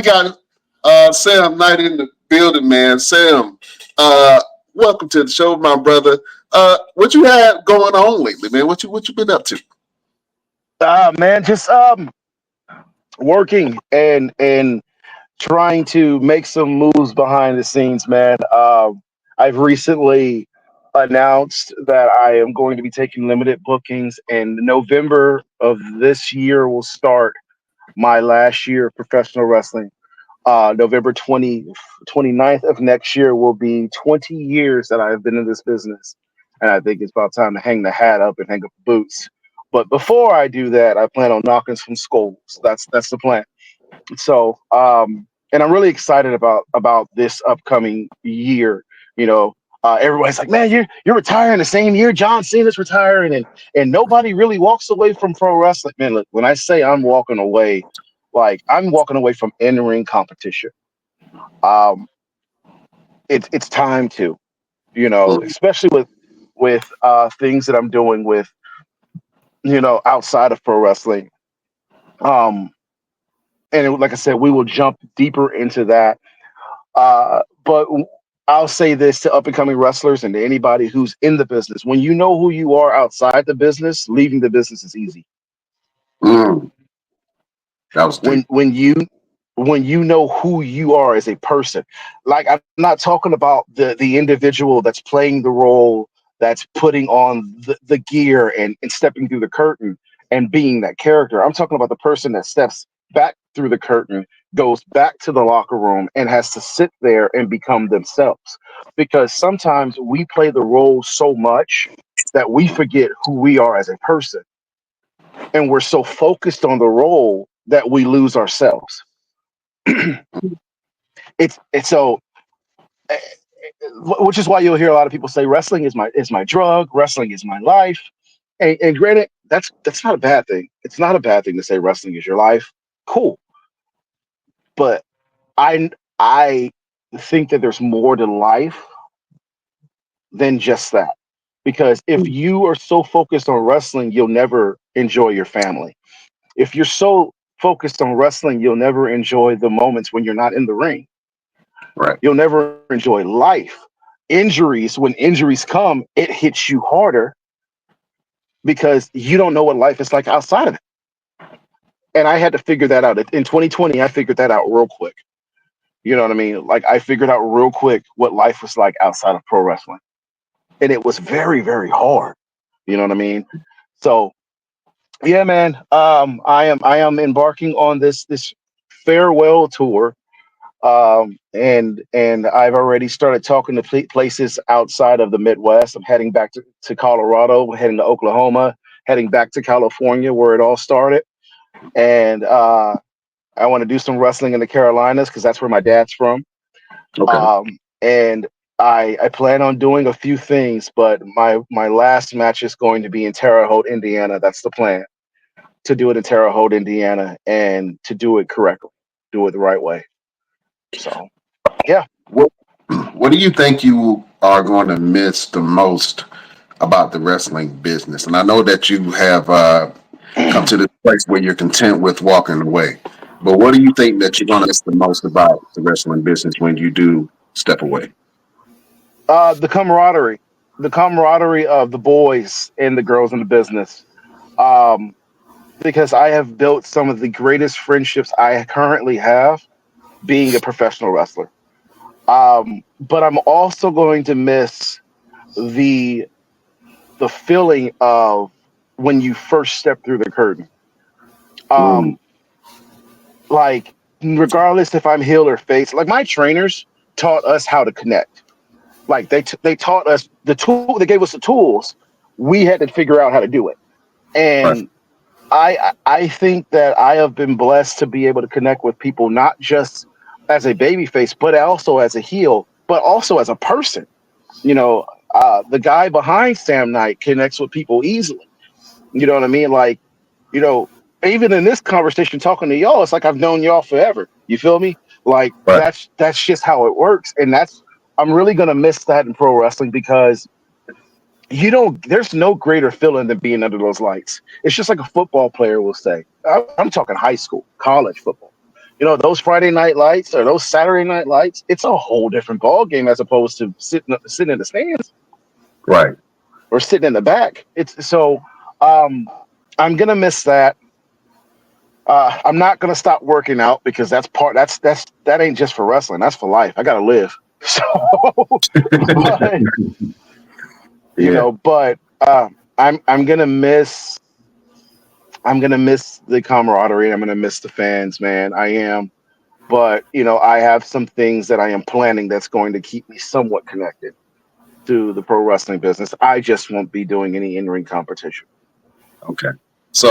got Sam Knight in the building, man. Sam, welcome to the show, my brother. What you had going on lately, man? What you been up to? Man, just working and trying to make some moves behind the scenes, man. I've recently announced that I am going to be taking limited bookings, and November of this year will start my last year of professional wrestling. November 29th of next year will be 20 years that I've been in this business. And I think it's about time to hang the hat up and hang up the boots. But before I do that, I plan on knocking some skulls. That's the plan. So, and I'm really excited about this upcoming year. You know, everybody's like, "Man, you're retiring the same year John Cena's retiring," and nobody really walks away from pro wrestling. Man, look, when I say I'm walking away, like I'm walking away from in ring competition. Um, it's time to, Mm. especially with things that I'm doing with outside of pro wrestling. Um, like I said, we will jump deeper into that. But I'll say this to up and coming wrestlers and to anybody who's in the business: when you know who you are outside the business, leaving the business is easy. Mm. That was When deep. when you when you know who you are as a person, like I'm not talking about the individual that's playing the role, that's putting on the gear and stepping through the curtain and being that character. I'm talking about the person that steps back through the curtain, goes back to the locker room, and has to sit there and become themselves. Because sometimes we play the role so much that we forget who we are as a person, and we're so focused on the role that we lose ourselves. It's so eh, which is why you'll hear a lot of people say wrestling is my drug, wrestling is my life. And granted, that's not a bad thing. It's not a bad thing to say wrestling is your life. Cool. But I think that there's more to life than just that. Because if you are so focused on wrestling, you'll never enjoy your family. If you're so focused on wrestling, you'll never enjoy the moments when you're not in the ring. Right. You'll never enjoy life. Injuries, when injuries come, it hits you harder because you don't know what life is like outside of it. And I had to figure that out. In 2020, I figured that out real quick. You know what I mean? Like I figured out real quick what life was like outside of pro wrestling. And it was very, very hard. You know what I mean? So yeah, man. I am embarking on this farewell tour. And I've already started talking to places outside of the Midwest. I'm heading back to Colorado, heading to Oklahoma, heading back to California where it all started. And I want to do some wrestling in the Carolinas because that's where my dad's from. Okay. And I plan on doing a few things, but my last match is going to be in Terre Haute, Indiana. That's the plan, to do it in Terre Haute, Indiana, and to do it correctly, do it the right way. So yeah. What What do you think you are going to miss the most about the wrestling business? And I know that you have come to this place where you're content with walking away. But what do you think that you're going to miss the most about the wrestling business when you do step away? The camaraderie, of the boys and the girls in the business. Um, because I have built some of the greatest friendships I currently have being a professional wrestler. But I'm also going to miss the the feeling of when you first step through the curtain. Mm. Um, like regardless if I'm heel or face, like my trainers taught us how to connect. Like they taught us the tool. They gave us the tools. We had to figure out how to do it. Right. And I think that I have been blessed to be able to connect with people not just as a baby face, but also as a heel, but also as a person. You know, the guy behind Sam Knight connects with people easily. You know what I mean? Like, you know, even in this conversation talking to y'all, it's like I've known y'all forever. You feel me? Like Right. that's just how it works. And that's I'm really gonna miss that in pro wrestling because there's no greater feeling than being under those lights. It's just like a football player will say. I'm talking high school, college football. those Friday night lights or those Saturday night lights, it's a whole different ball game as opposed to sitting in the stands Right. or sitting in the back. It's so I'm gonna miss that. I'm not gonna stop working out because that ain't just for wrestling. That's for life. I gotta live. So, but Yeah. but I'm gonna miss. I'm gonna miss the camaraderie. I'm gonna miss the fans, man. I am. But I have some things that I am planning that's going to keep me somewhat connected to the pro wrestling business. I just won't be doing any in-ring competition. Okay. So